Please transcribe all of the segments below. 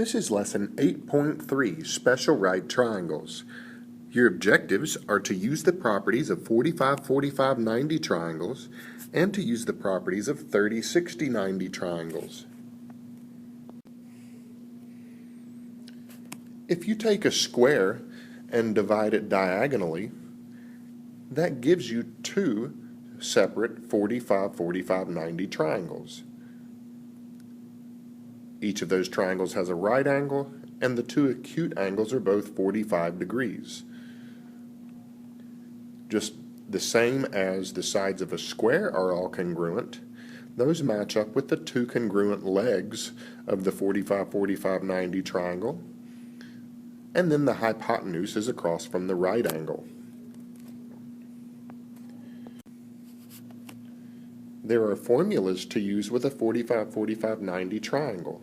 This is lesson 8.3, Special Right Triangles. Your objectives are to use the properties of 45, 45, 90 triangles and to use the properties of 30, 60, 90 triangles. If you take a square and divide it diagonally, that gives you two separate 45, 45, 90 triangles. Each of those triangles has a right angle, and the two acute angles are both 45 degrees. Just the same as the sides of a square are all congruent, those match up with the two congruent legs of the 45, 45, 90 triangle, and then the hypotenuse is across from the right angle. There are formulas to use with a 45, 45, 90 triangle.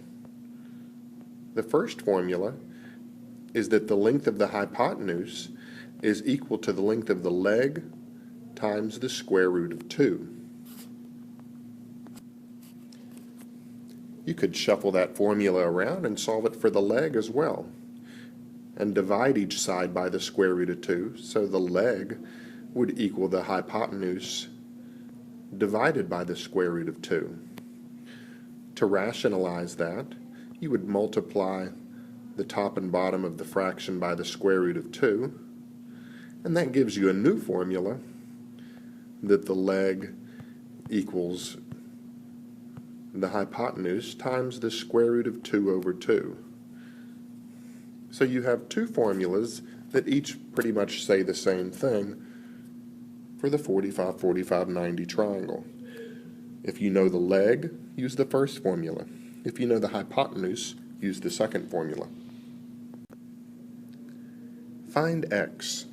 The first formula is that the length of the hypotenuse is equal to the length of the leg times the square root of 2. You could shuffle that formula around and solve it for the leg as well, and divide each side by the square root of 2, so the leg would equal the hypotenuse divided by the square root of 2. To rationalize that, you would multiply the top and bottom of the fraction by the square root of 2, and that gives you a new formula that the leg equals the hypotenuse times the square root of 2 over 2. So you have two formulas that each pretty much say the same thing for the 45, 45, 90 triangle. If you know the leg, use the first formula. If you know the hypotenuse, use the second formula. Find x.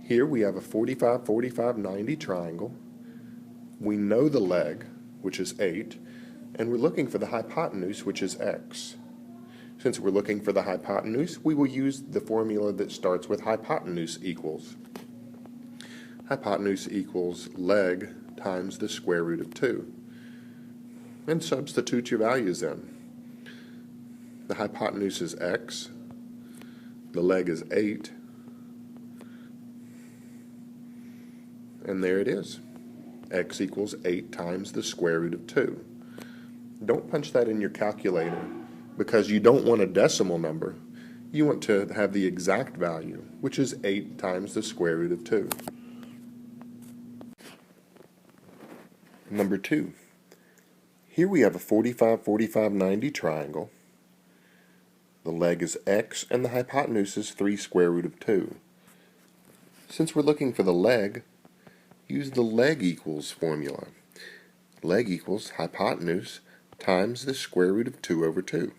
Here we have a 45, 45, 90 triangle. We know the leg, which is 8, and we're looking for the hypotenuse, which is x. Since we're looking for the hypotenuse, we will use the formula that starts with hypotenuse equals. Hypotenuse equals leg times the square root of 2. And substitute your values in. The hypotenuse is x, the leg is 8, and there it is. X equals 8 times the square root of 2. Don't punch that in your calculator because you don't want a decimal number. You want to have the exact value, which is 8 times the square root of 2. Number 2. Here we have a 45, 45, 90 triangle. The leg is x and the hypotenuse is 3 square root of 2. Since we're looking for the leg, use the leg equals formula. Leg equals hypotenuse times the square root of 2 over 2.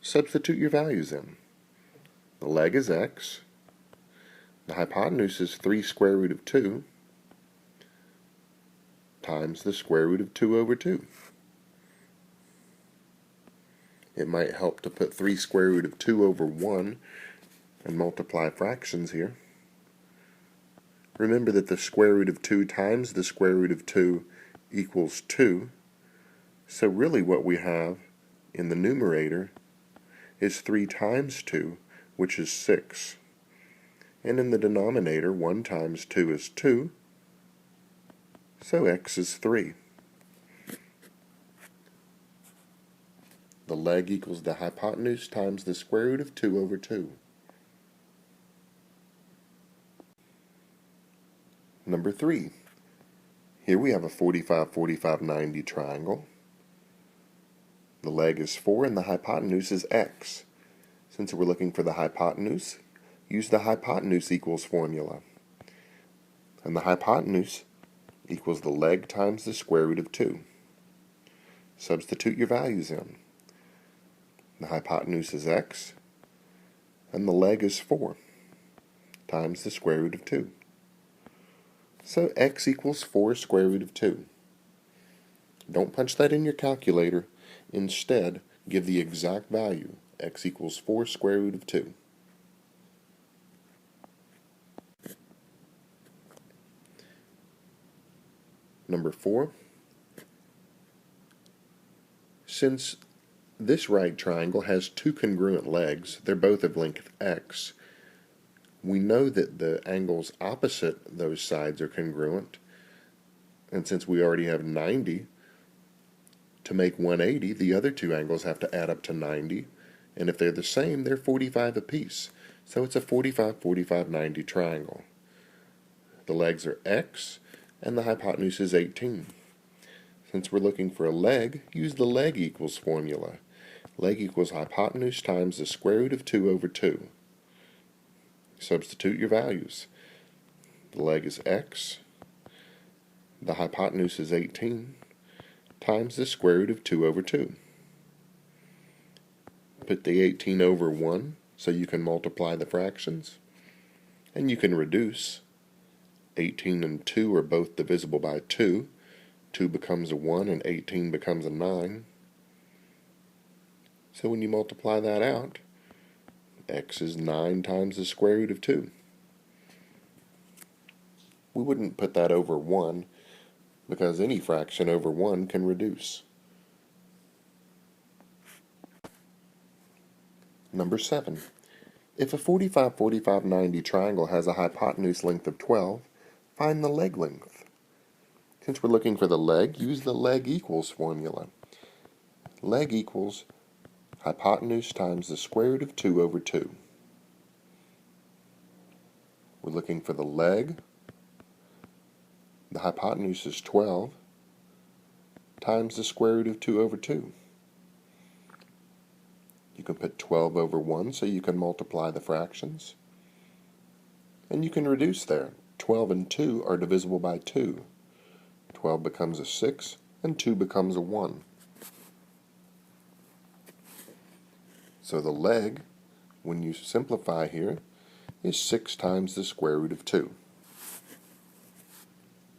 Substitute your values in. The leg is x. The hypotenuse is 3 square root of 2 times the square root of 2 over 2. It might help to put 3 square root of 2 over 1 and multiply fractions here. Remember that the square root of 2 times the square root of 2 equals 2. So really what we have in the numerator is 3 times 2, which is 6. And in the denominator, 1 times 2 is 2. So x is 3. The leg equals the hypotenuse times the square root of 2 over 2. Number 3. Here we have a 45, 45, 90 triangle. The leg is 4 and the hypotenuse is x. Since we're looking for the hypotenuse, use the hypotenuse equals formula. And the hypotenuse equals the leg times the square root of 2. Substitute your values in. The hypotenuse is x, and the leg is 4, times the square root of 2. So x equals 4 square root of 2. Don't punch that in your calculator. Instead, give the exact value. X equals 4 square root of 2. Number 4. Since This right triangle has two congruent legs. They're both of length x. We know that the angles opposite those sides are congruent, and since we already have 90, to make 180, the other two angles have to add up to 90, and if they're the same, they're 45 apiece. So it's a 45, 45, 90 triangle. The legs are x, and the hypotenuse is 18. Since we're looking for a leg, use the leg equals formula. Leg equals hypotenuse times the square root of 2 over 2. Substitute your values. The leg is x, the hypotenuse is 18, times the square root of 2 over 2. Put the 18 over 1 so you can multiply the fractions, and you can reduce. 18 and 2 are both divisible by 2. 2 becomes a 1 and 18 becomes a 9. So when you multiply that out, x is 9 times the square root of 2. We wouldn't put that over 1 because any fraction over 1 can reduce. Number 7. If a 45, 45, 90 triangle has a hypotenuse length of 12, find the leg length. Since we're looking for the leg, use the leg equals formula. Leg equals hypotenuse times the square root of 2 over 2. We're looking for the leg. The hypotenuse is 12 times the square root of 2 over 2. You can put 12 over 1 so you can multiply the fractions. And you can reduce there. 12 and 2 are divisible by 2. 12 becomes a 6 and 2 becomes a 1. So the leg, when you simplify here, is 6 times the square root of 2.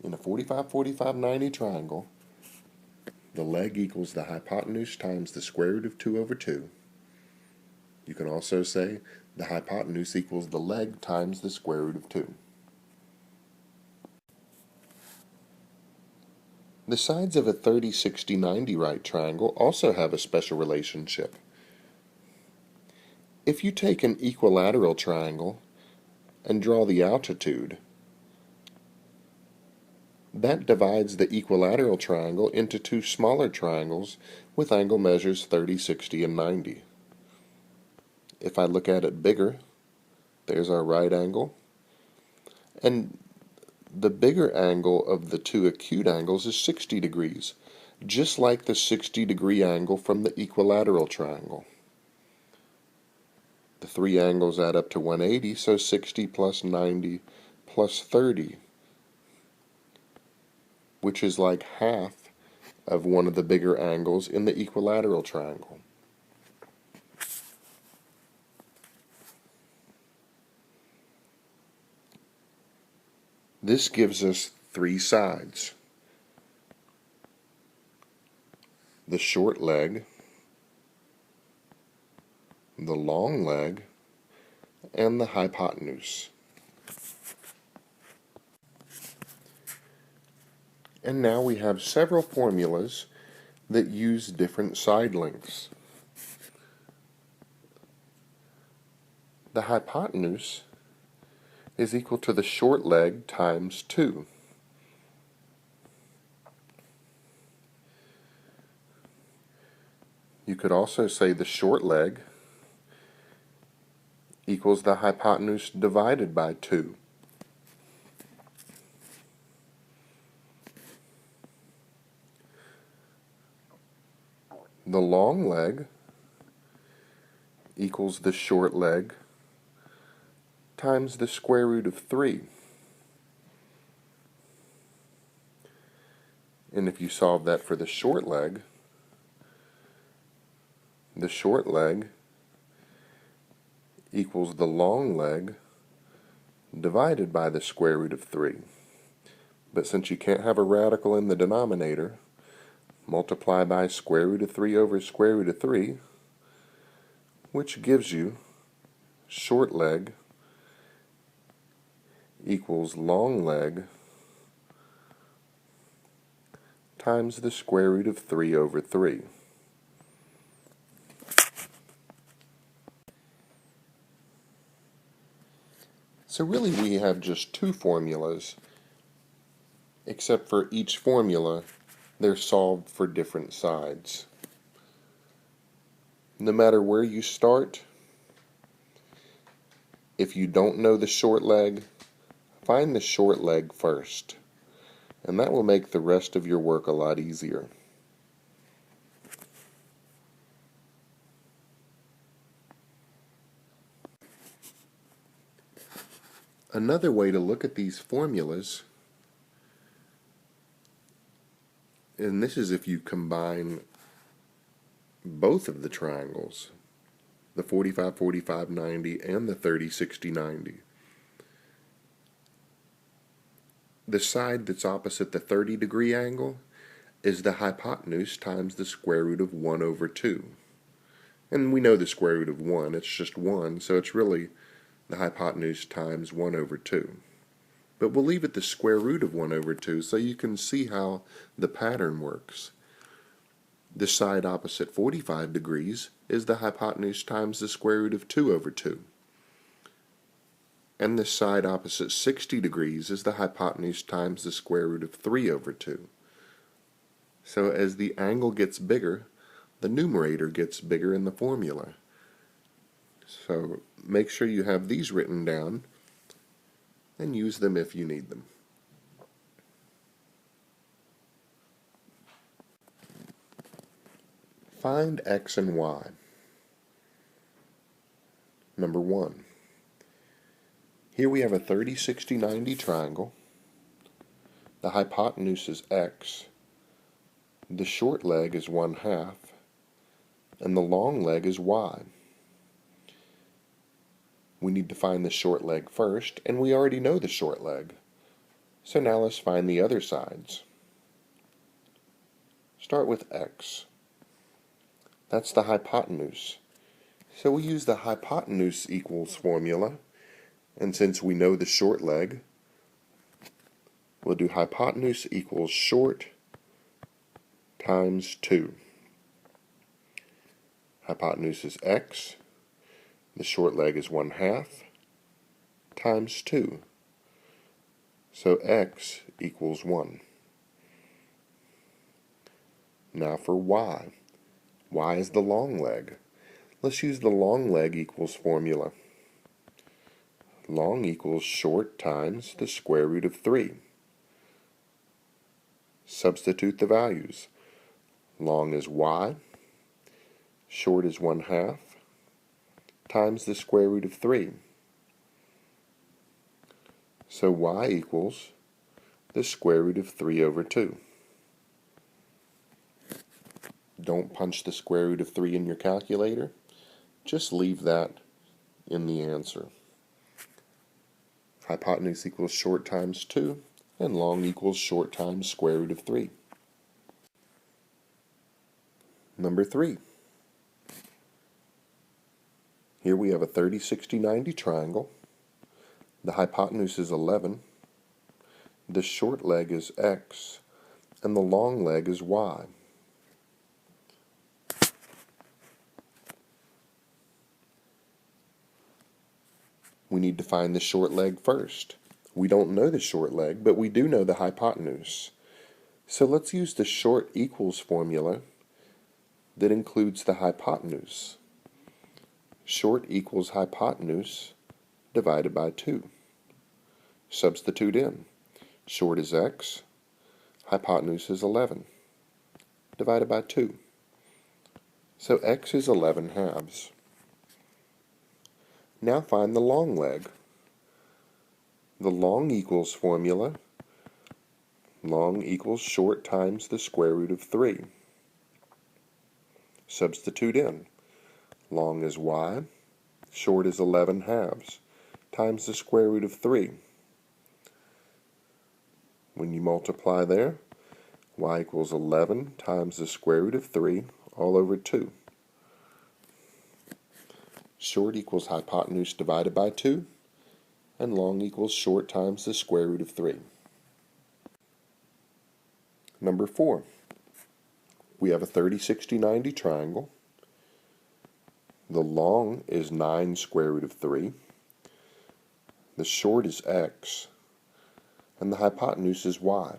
In a 45, 45, 90 triangle, the leg equals the hypotenuse times the square root of 2 over 2. You can also say the hypotenuse equals the leg times the square root of 2. The sides of a 30, 60, 90 right triangle also have a special relationship. If you take an equilateral triangle and draw the altitude, that divides the equilateral triangle into two smaller triangles with angle measures 30, 60, and 90. If I look at it bigger, there's our right angle, and the bigger angle of the two acute angles is 60 degrees, just like the 60-degree angle from the equilateral triangle. The three angles add up to 180, so 60 plus 90 plus 30, which is like half of one of the bigger angles in the equilateral triangle. This gives us three sides: the short leg, the long leg, and the hypotenuse. And now we have several formulas that use different side lengths. The hypotenuse is equal to the short leg times 2. You could also say the short leg equals the hypotenuse divided by 2. The long leg equals the short leg times the square root of 3. And if you solve that for the short leg equals the long leg divided by the square root of 3. But since you can't have a radical in the denominator, multiply by square root of 3 over square root of 3, which gives you short leg equals long leg times the square root of 3 over 3. So really we have just two formulas, except for each formula they're solved for different sides. No matter where you start, if you don't know the short leg, find the short leg first, and that will make the rest of your work a lot easier. Another way to look at these formulas, and this is if you combine both of the triangles, the 45-45-90 and the 30-60-90. The side that's opposite the 30-degree angle is the hypotenuse times the square root of 1 over 2. And we know the square root of 1, it's just 1, so it's really the hypotenuse times 1 over 2. But we'll leave it the square root of 1 over 2 so you can see how the pattern works. The side opposite 45 degrees is the hypotenuse times the square root of 2 over 2. And the side opposite 60 degrees is the hypotenuse times the square root of 3 over 2. So as the angle gets bigger, the numerator gets bigger in the formula. So make sure you have these written down and use them if you need them. Find x and y. Number 1. Here we have a 30-60-90 triangle. The hypotenuse is x. The short leg is 1/2. And the long leg is y. We need to find the short leg first, and we already know the short leg. So now let's find the other sides. Start with x. That's the hypotenuse. So we use the hypotenuse equals formula, and since we know the short leg, we'll do hypotenuse equals short times 2. Hypotenuse is x. The short leg is 1/2 times 2. So x equals 1. Now for y. Y is the long leg. Let's use the long leg equals formula. Long equals short times the square root of 3. Substitute the values. Long is y. Short is 1/2 times the square root of 3. So y equals the square root of 3 over 2. Don't punch the square root of 3 in your calculator. Just leave that in the answer. Hypotenuse equals short times 2, and long equals short times square root of 3. Number 3. Here we have a 30-60-90 triangle. The hypotenuse is 11. The short leg is x, and the long leg is y. We need to find the short leg first. We don't know the short leg, but we do know the hypotenuse. So let's use the short equals formula that includes the hypotenuse. Short equals hypotenuse divided by 2. Substitute in. Short is x, hypotenuse is 11, divided by 2. So x is 11/2. Now find the long leg. The long equals formula. Long equals short times the square root of 3. Substitute in. Long is y, short is 11/2 times the square root of 3. When you multiply there, y equals 11 times the square root of 3 all over 2. Short equals hypotenuse divided by 2, and long equals short times the square root of 3. Number 4. We have a 30-60-90 triangle. The long is 9 square root of 3. The short is x, and the hypotenuse is y.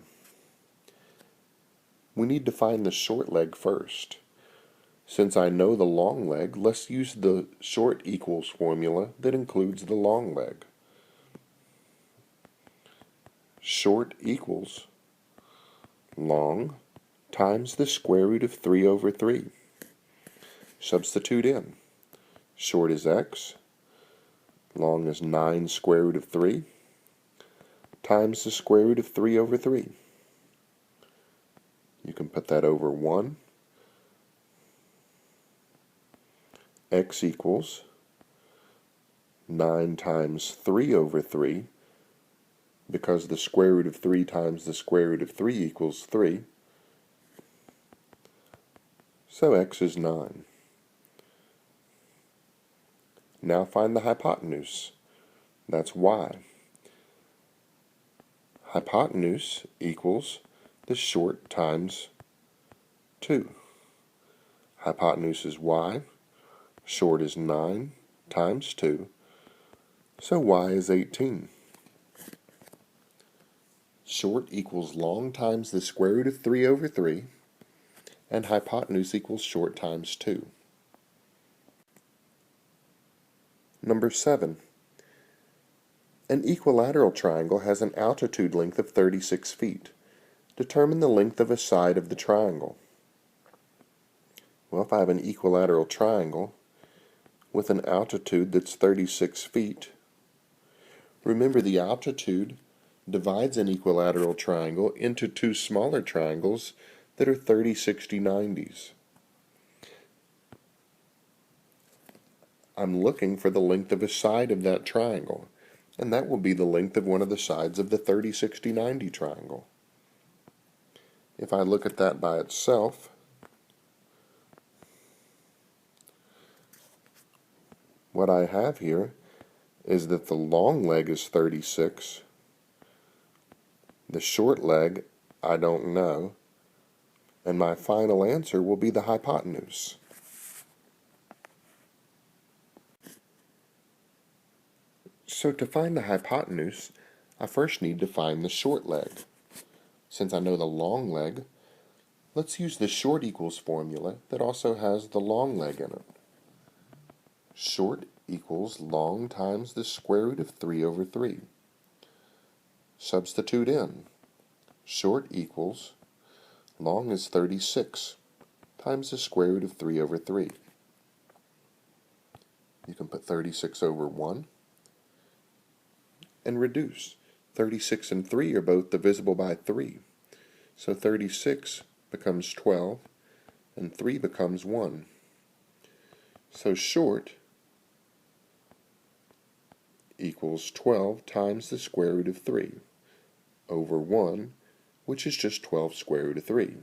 We need to find the short leg first. Since I know the long leg, let's use the short equals formula that includes the long leg. Short equals long times the square root of 3 over 3. Substitute in. Short is x, long is 9 square root of 3, times the square root of 3 over 3. You can put that over 1. X equals 9 times 3 over 3, because the square root of 3 times the square root of 3 equals 3. So x is 9. Now find the hypotenuse. That's y. Hypotenuse equals the short times 2. Hypotenuse is y. Short is 9 times 2. So y is 18. Short equals long times the square root of 3 over 3. And hypotenuse equals short times 2. Number 7. An equilateral triangle has an altitude length of 36 feet. Determine the length of a side of the triangle. Well, if I have an equilateral triangle with an altitude that's 36 feet, remember the altitude divides an equilateral triangle into two smaller triangles that are 30, 60, 90s. I'm looking for the length of a side of that triangle, and that will be the length of one of the sides of the 30, 60, 90 triangle. If I look at that by itself, what I have here is that the long leg is 36, the short leg I don't know, and my final answer will be the hypotenuse. So to find the hypotenuse, I first need to find the short leg. Since I know the long leg, let's use the short equals formula that also has the long leg in it. Short equals long times the square root of 3 over 3. Substitute in. Short equals long is 36 times the square root of 3 over 3. You can put 36 over 1 and reduce. 36 and 3 are both divisible by 3. So 36 becomes 12 and 3 becomes 1. So short equals 12 times the square root of 3 over 1, which is just 12 square root of 3.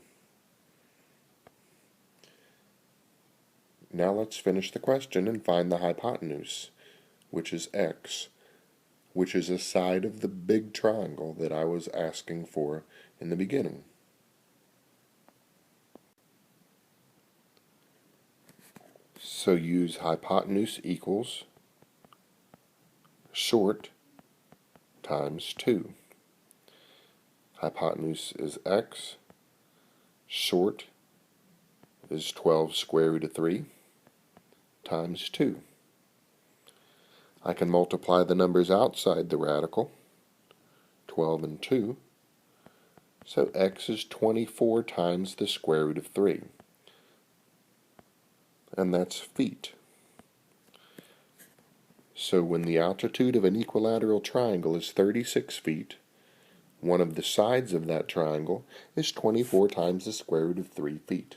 Now let's finish the question and find the hypotenuse, which is x, which is a side of the big triangle that I was asking for in the beginning. So use hypotenuse equals short times 2. Hypotenuse is x, short is 12 square root of 3 times 2. I can multiply the numbers outside the radical, 12 and 2, so x is 24 times the square root of 3, and that's feet. So when the altitude of an equilateral triangle is 36 feet, one of the sides of that triangle is 24 times the square root of 3 feet.